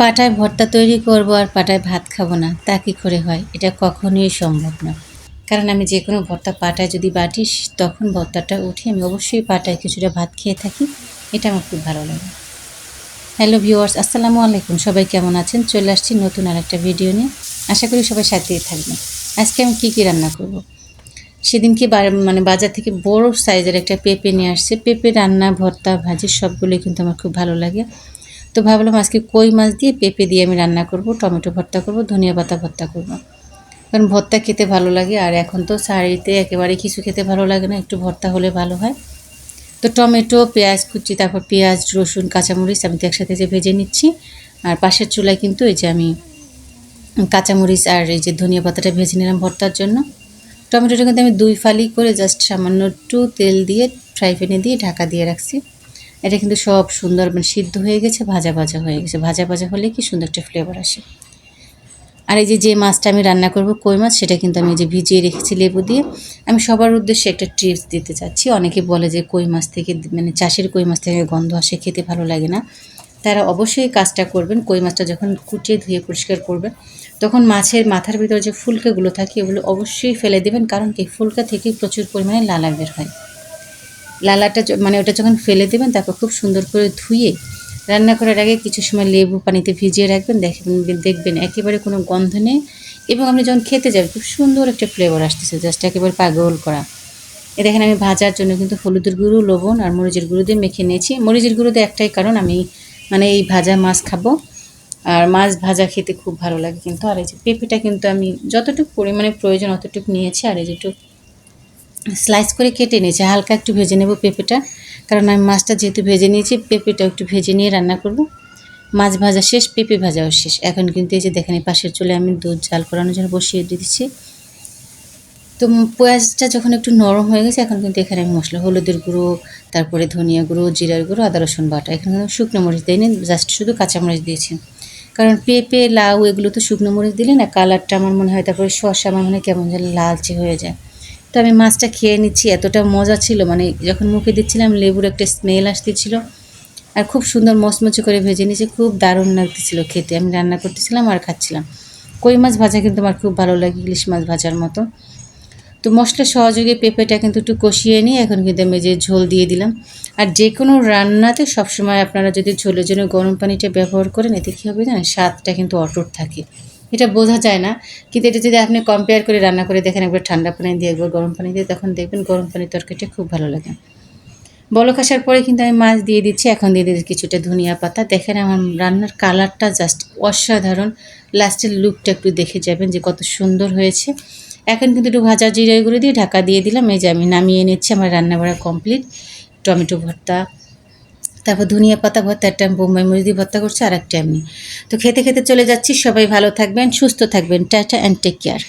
পাটায় ভর্তা তৈরি করব আর পাটায় ভাত খাবো না, তা কী করে হয়? এটা কখনোই সম্ভব না। কারণ আমি যে কোনো ভর্তা পাটায় যদি বাটি তখন ভর্তাটা উঠে আমি অবশ্যই পাটায় কিছুটা ভাত খেয়ে থাকি। এটা আমার খুব ভালো লাগে। হ্যালো ভিউয়ার্স, আসসালামু আলাইকুম। সবাই কেমন আছেন? চলে আসছি নতুন আরেকটা ভিডিও নিয়ে। আশা করি সবাই সাথেই থাকবেন। আজকে আমি কী রান্না করব? সেদিনকে বাজার থেকে বড় সাইজের একটা পেঁপে নিয়ে আসছে। পেঁপে রান্না, ভর্তা, ভাজি সবগুলোই কিন্তু আমার খুব ভালো লাগে। তো ভাবলাম আজকে কই মাছ দিয়ে পেঁপে দিয়ে আমি রান্না করব, টমেটো ভর্তা করব, ধনিয়া পাতা ভর্তা করব। কারণ ভর্তা খেতে ভালো লাগে আর এখন তো শাড়িতে একেবারে কিছু খেতে ভালো লাগে না, একটু ভর্তা হলে ভালো হয়। তো টমেটো, পেঁয়াজ কুচি, তারপর পেঁয়াজ, রসুন, কাঁচামরিচ আমি তো একসাথে যে ভেজে নিচ্ছি। আর পাশের চুলায় কিন্তু এই যে আমি কাঁচামরিচ আর এই যে ধনিয়া পাতাটা ভেজে নিলাম ভর্তার জন্য। টমেটোটা কিন্তু আমি 2 ফালি করে জাস্ট সামান্য একটু তেল দিয়ে ফ্রাই প্যানে দিয়ে ঢাকা দিয়ে রাখছি। এটা কিন্তু সব সুন্দর সিদ্ধ হয়ে গেছে, ভাজা ভাজা হয়ে গেছে। ভাজা ভাজা হলে কি সুন্দর একটা ফ্লেভার আসে। আর এই যে মাছটা আমি রান্না করব কই মাছ, সেটা কিন্তু আমি যে ভিজিয়ে রেখেছি লেবু দিয়ে। আমি সবার উদ্দেশ্যে একটা টিপস দিতে চাচ্ছি। অনেকে বলে যে কই মাছ থেকে চাষের কই মাছ থেকে গন্ধ আসে, খেতে ভালো লাগে না। তারা অবশ্যই কাজটা করবেন, কই মাছটা যখন কুচিয়ে ধুয়ে পরিষ্কার করবেন তখন মাছের মাথার ভিতরে যে ফুলকাগুলো থাকে এগুলো অবশ্যই ফেলে দেবেন। কারণ কি, ফুলকা থেকে প্রচুর পরিমাণে লালা বের হয়। লালাটা ওটা যখন ফেলে দেবেন তারপর খুব সুন্দর করে ধুয়ে রান্না করার আগে কিছু সময় লেবু পানিতে ভিজিয়ে রাখবেন। দেখবেন একেবারে কোনো গন্ধ নেই এবং আপনি যখন খেতে যাবেন খুব সুন্দর একটা ফ্লেভার আসতেছে, জাস্ট একেবারে পাগল করা। দেখেন আমি ভাজার জন্য কিন্তু হলুদের গুঁড়ো, লবণ আর মরিচের গুঁড়ো দিয়ে মেখে নিয়েছি। মরিচের গুঁড়োতে একটাই কারণ, আমি এই ভাজা মাছ খাবো আর মাছ ভাজা খেতে খুব ভালো লাগে কিন্তু। আর এই যে পেঁপেটা কিন্তু আমি যতটুকু পরিমাণে প্রয়োজন অতটুকু নিয়েছি আর এই যে একটু স্লাইস করে কেটে নিয়েছি। হালকা একটু ভেজে নেব পেঁপেটা, কারণ আমি মাছটা যেহেতু ভেজে নিয়েছি পেঁপেটাও একটু ভেজে নিয়ে রান্না করব। মাছ ভাজা শেষ, পেঁপে ভাজাও শেষ। এখন কিন্তু এই যে দেখেন পাশের চুলে আমি দুধ জাল করানোর জন্য বসিয়ে দিচ্ছি। তো পেঁয়াজটা যখন একটু নরম হয়ে গেছে এখন কিন্তু এখানে আমি মশলা হলুদের গুঁড়ো, তারপরে ধনিয়া গুঁড়ো, জিরার গুঁড়ো, আদা রসুন বাটা, এখানে শুকনো মরিচ দিইনি, জাস্ট শুধু কাঁচামরিচ দিয়েছি। কারণ পেঁপে, লাউ এগুলো তো শুকনো মরিচ দিলে না কালারটা আমার মনে হয়, তারপরে শসা আমার মনে হয় কেমন যেন লালচে হয়ে যায়। তো আমি মাছটা খেয়ে নিচ্ছি, এতটা মজা ছিল, যখন মুখে দিচ্ছিলাম লেবুর একটা স্মেল আসতেছিল আর খুব সুন্দর মচমচে করে ভেজে নিয়েছি, খুব দারুণ লাগতেছিল খেতে। আমি রান্না করতেছিলাম আর খাচ্ছিলাম। কই মাছ ভাজা কিন্তু আমার খুব ভালো লাগে, ইলিশ মাছ ভাজার মতো। তো মশলা সহযোগে পেঁপেটা কিন্তু একটু কষিয়ে নিয়ে এখন কিন্তু আমি যে ঝোল দিয়ে দিলাম। আর যে কোনো রান্নাতে সবসময় আপনারা যদি ঝোলের জন্য গরম পানিটা ব্যবহার করেন এতে কী হবে জানেন, স্বাদটা কিন্তু অটুট থাকে। এটা বোঝা যায় না, কিন্তু এটা যদি আপনি কম্পেয়ার করে রান্না করে দেখেন, একবার ঠান্ডা পানি দিয়ে একবার গরম পানি দিয়ে, তখন দেখবেন গরম পানির তরকারিটা খুব ভালো লাগে। বলক আসার পরে কিন্তু আমি মাছ দিয়ে দিচ্ছি। এখন দিয়ে দিচ্ছি কিছুটা ধনিয়া পাতা। দেখেন আমার রান্নার কালারটা জাস্ট অসাধারণ। লাস্টের লুকটা একটু দেখে যাবেন যে কত সুন্দর হয়েছে। এখন কিন্তু একটু ভাজা জিরা গুঁড়ো দিয়ে ঢাকা দিয়ে দিলাম। এই যে আমি নামিয়ে নিচ্ছি, আমার রান্না বাড়া কমপ্লিট। টমেটো ভর্তা, তারপর ধনিয়া পাতা ভর্তা, একটা বোম্বাই মরিচ দিয়ে ভর্তা করছি আর একটা এমনি। তো খেতে খেতে চলে যাচ্ছি। সবাই ভালো থাকবেন, সুস্থ থাকবেন। Tata and take care.